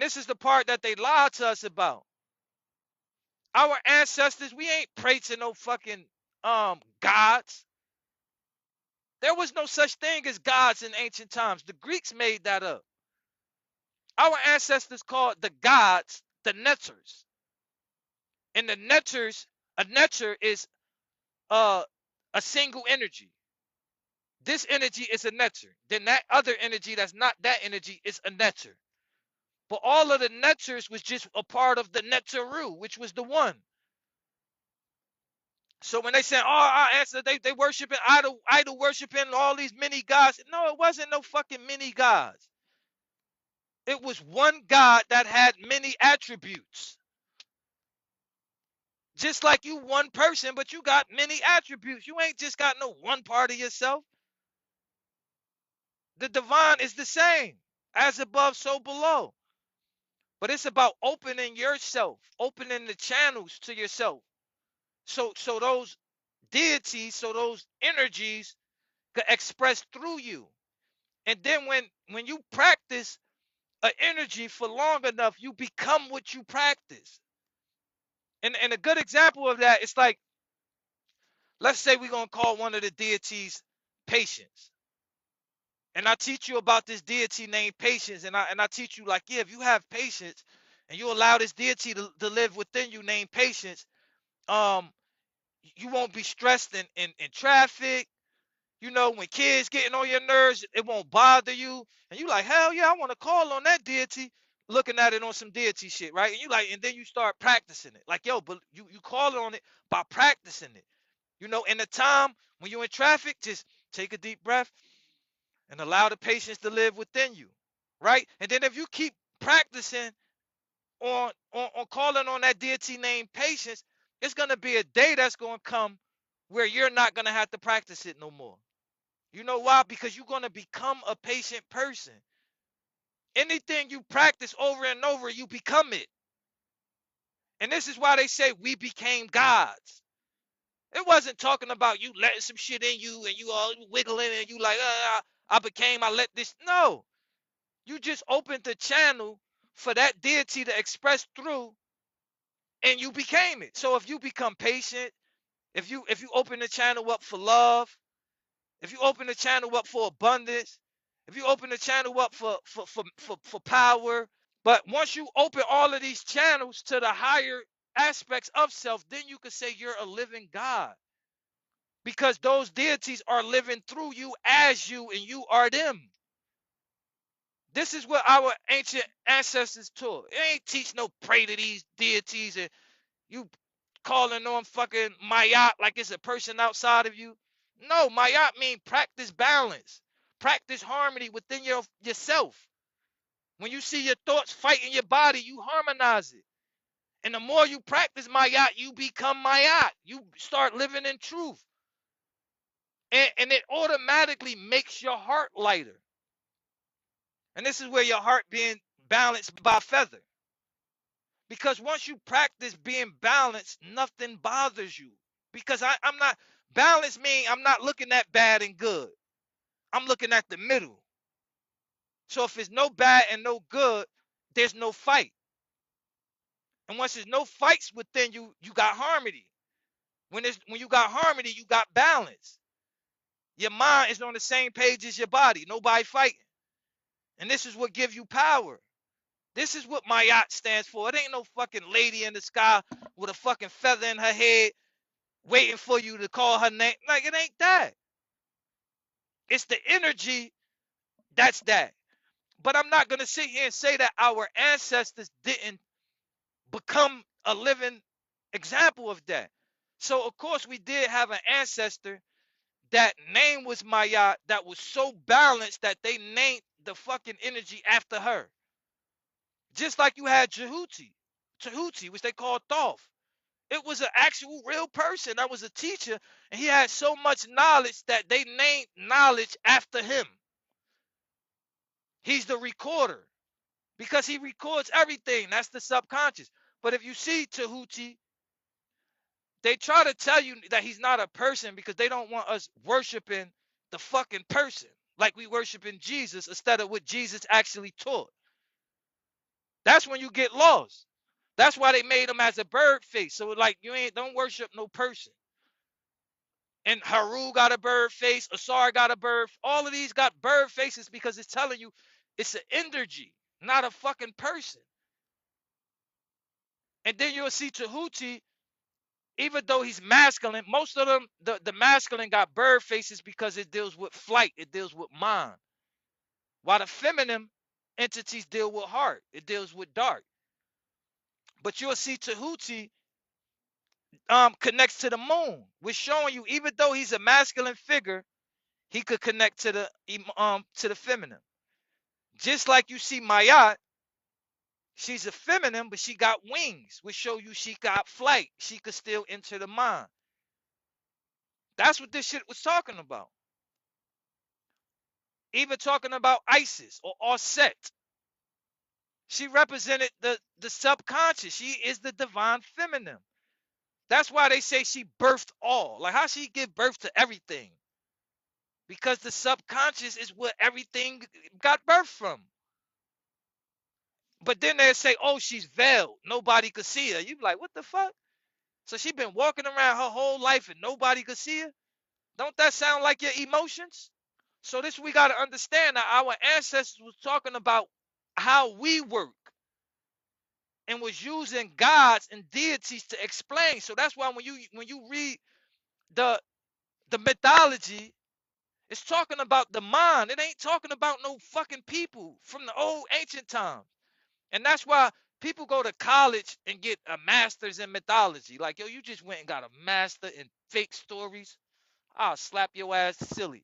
this is the part that they lied to us about. Our ancestors, we ain't pray to no fucking gods. There was no such thing as gods in ancient times. The Greeks made that up. Our ancestors called the gods the netters. And the netters, a netter is uh, a single energy. This energy is a netter. Then that other energy that's not that energy is a netter. But all of the netters was just a part of the netteru, which was the one. So when they said, "Oh, our ancestors, they worshiping idol worshiping all these many gods," no, it wasn't no fucking many gods. It was one God that had many attributes. Just like you one person, but you got many attributes. You ain't just got no one part of yourself. The divine is the same, as above, so below. But it's about opening yourself, opening the channels to yourself. So those deities, so those energies could express through you. And then when you practice an energy for long enough, you become what you practice. And a good example of that is like, let's say we're gonna call one of the deities patience. And I teach you about this deity named patience, and I teach you like, yeah, if you have patience and you allow this deity to live within you named patience, um, you won't be stressed in traffic. You know, when kids getting on your nerves, it won't bother you. And you like, hell yeah, I want to call on that deity, looking at it on some deity shit, right? And you like, and then you start practicing it. Like, yo, but you call on it by practicing it. You know, in the time when you're in traffic, just take a deep breath and allow the patience to live within you, right? And then if you keep practicing on calling on that deity named patience, it's gonna be a day that's gonna come where you're not gonna have to practice it no more. You know why? Because you're gonna become a patient person. Anything you practice over and over, you become it. And this is why they say we became gods. It wasn't talking about you letting some shit in you and you all wiggling and you like, I let this. No, you just opened the channel for that deity to express through, and you became it. So if you become patient, if you open the channel up for love, if you open the channel up for abundance, if you open the channel up for power, but once you open all of these channels to the higher aspects of self, then you can say you're a living God. Because those deities are living through you as you, and you are them. This is what our ancient ancestors taught. It ain't teach no pray to these deities and you calling on fucking Mayat like it's a person outside of you. No, Mayat mean practice balance, practice harmony within yourself. When you see your thoughts fighting your body, you harmonize it. And the more you practice Mayat, you become Mayat. You start living in truth. And it automatically makes your heart lighter. And this is where your heart being balanced by feather. Because once you practice being balanced, nothing bothers you. Because I'm not balanced mean I'm not looking at bad and good. I'm looking at the middle. So if it's no bad and no good, there's no fight. And once there's no fights within you, you got harmony. When you got harmony, you got balance. Your mind is on the same page as your body. Nobody fighting. And this is what gives you power. This is what Mayat stands for. It ain't no fucking lady in the sky with a fucking feather in her head waiting for you to call her name. Like, it ain't that. It's the energy that's that. But I'm not going to sit here and say that our ancestors didn't become a living example of that. So, of course, we did have an ancestor that name was Mayat that was so balanced that they named the fucking energy after her. Just like you had Tahuti, which they called Thoth. It was an actual real person that was a teacher, and he had so much knowledge that they named knowledge after him. He's the recorder because he records everything. That's the subconscious. But if you see Tahuti, they try to tell you that he's not a person because they don't want us worshiping the fucking person like we worshiping Jesus instead of what Jesus actually taught. That's when you get lost. That's why they made him as a bird face. So like you ain't don't worship no person. And Haru got a bird face, Asar got a bird. All of these got bird faces because it's telling you it's an energy, not a fucking person. And then you'll see Tahuti, even though he's masculine, most of them, the masculine got bird faces because it deals with flight, it deals with mind. While the feminine entities deal with heart, it deals with dark. But you'll see Tahuti connects to the moon, which showing you even though he's a masculine figure, he could connect to the feminine. Just like you see Mayat, she's a feminine, but she got wings, which show you she got flight. She could still enter the mind. That's what this shit was talking about. Even talking about Isis or Osset. She represented the subconscious. She is the divine feminine. That's why they say she birthed all. Like how she give birth to everything? Because the subconscious is where everything got birth from. But then they say, oh, she's veiled. Nobody could see her. You be like, what the fuck? So she been walking around her whole life and nobody could see her? Don't that sound like your emotions? So this we got to understand that our ancestors was talking about how we work and was using gods and deities to explain. So that's why when you read the the mythology, it's talking about the mind. It ain't talking about no fucking people from the old ancient times. And that's why people go to college and get a master's in mythology. Like, yo, you just went and got a master in fake stories. I'll slap your ass silly.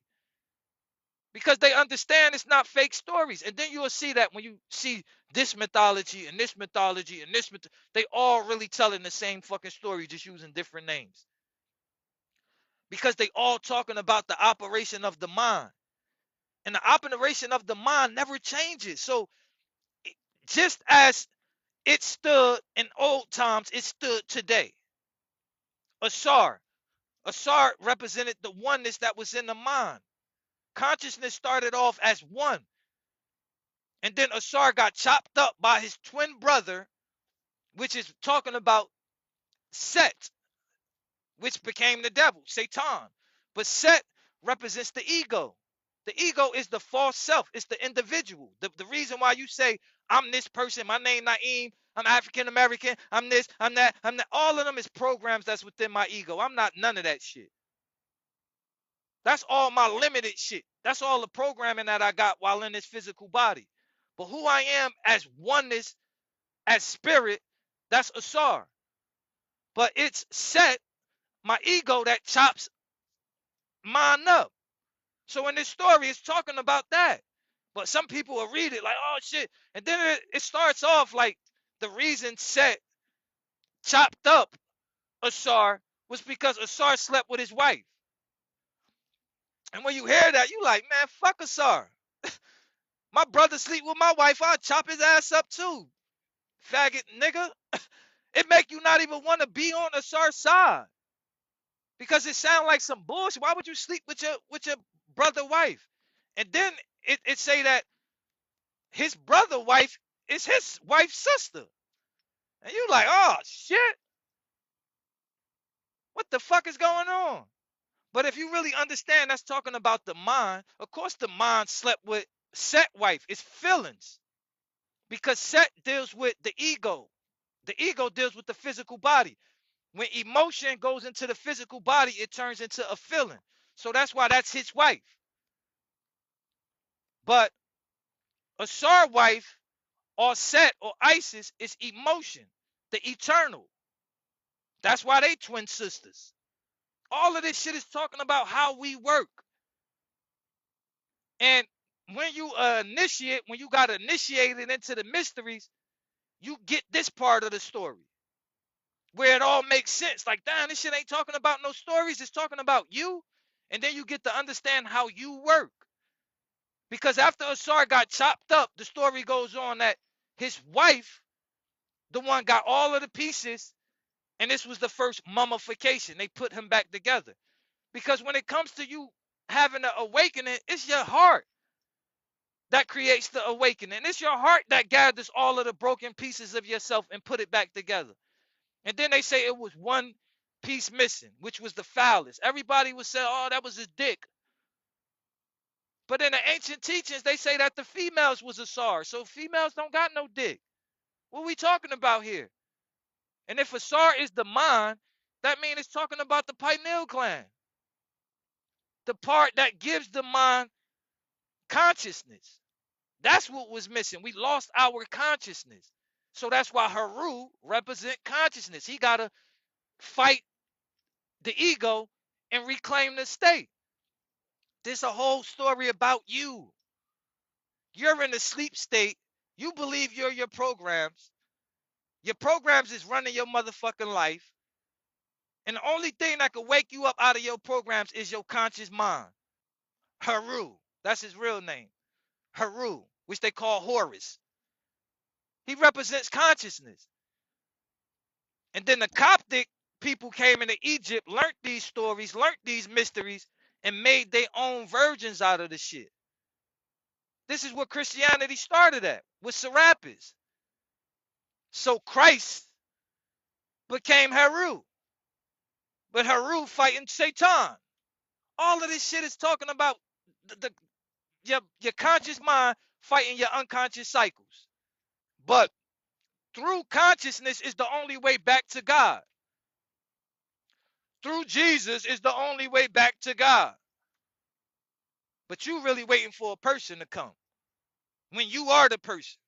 Because they understand it's not fake stories. And then you'll see that when you see this mythology and this mythology and this they all really telling the same fucking story, just using different names. Because they all talking about the operation of the mind. And the operation of the mind never changes. So just as it stood in old times, it stood today. Asar. Asar represented the oneness that was in the mind. Consciousness started off as one. And then Asar got chopped up by his twin brother, which is talking about Set, which became the devil, Satan. But Set represents the ego. The ego is the false self. It's the individual. The reason why you say, I'm this person, my name Naeem, I'm African American, I'm this, I'm that, I'm that. All of them is programs that's within my ego. I'm not none of that shit. That's all my limited shit. That's all the programming that I got while in this physical body. But who I am as oneness, as spirit, that's Asar. But it's Set, my ego, that chops mine up. So in this story, it's talking about that. But some people will read it like, oh shit. And then it starts off like the reason Set chopped up Asar was because Asar slept with his wife. And when you hear that, you like, man, fuck Asar. My brother sleep with my wife, I'll chop his ass up too. Faggot nigga. It make you not even want to be on Asar's side. Because it sounds like some bullshit. Why would you sleep with your brother wife? And then it say that his brother wife is his wife's sister. And you like, oh shit, what the fuck is going on? But if you really understand, that's talking about the mind. Of course, the mind slept with Set wife. It's feelings. Because Set deals with the ego. The ego deals with the physical body. When emotion goes into the physical body, it turns into a feeling. So that's why that's his wife. But Asar wife or Set or Isis is emotion, the eternal. That's why they twin sisters. All of this shit is talking about how we work. And when you initiate, when you got initiated into the mysteries, you get this part of the story where it all makes sense. Like, damn, this shit ain't talking about no stories. It's talking about you. And then you get to understand how you work. Because after Asar got chopped up, the story goes on that his wife, the one got all of the pieces, and this was the first mummification. They put him back together. Because when it comes to you having an awakening, it's your heart. that creates the awakening. It's your heart that gathers all of the broken pieces of yourself and put it back together. And then they say it was one piece missing, which was the phallus. Everybody would say, oh, that was his dick. But in the ancient teachings, they say that the females was a sar. So females don't got no dick. What are we talking about here? And if a sar is the mind, that means it's talking about the pineal gland, the part that gives the mind consciousness. That's what was missing. We lost our consciousness. So that's why Haru represent consciousness. He got to fight the ego and reclaim the state. There's a whole story about you. You're in a sleep state. You believe you're your programs. Your programs is running your motherfucking life. And the only thing that could wake you up out of your programs is your conscious mind. Haru. That's his real name. Haru, which they call Horus. He represents consciousness. And then the Coptic people came into Egypt, learned these stories, learned these mysteries, and made their own versions out of the shit. This is what Christianity started at, with Serapis. So Christ became Haru. But Haru fighting Satan. All of this shit is talking about your conscious mind fighting your unconscious cycles. But through consciousness is the only way back to God. Through Jesus is the only way back to God. But you really waiting for a person to come when you are the person.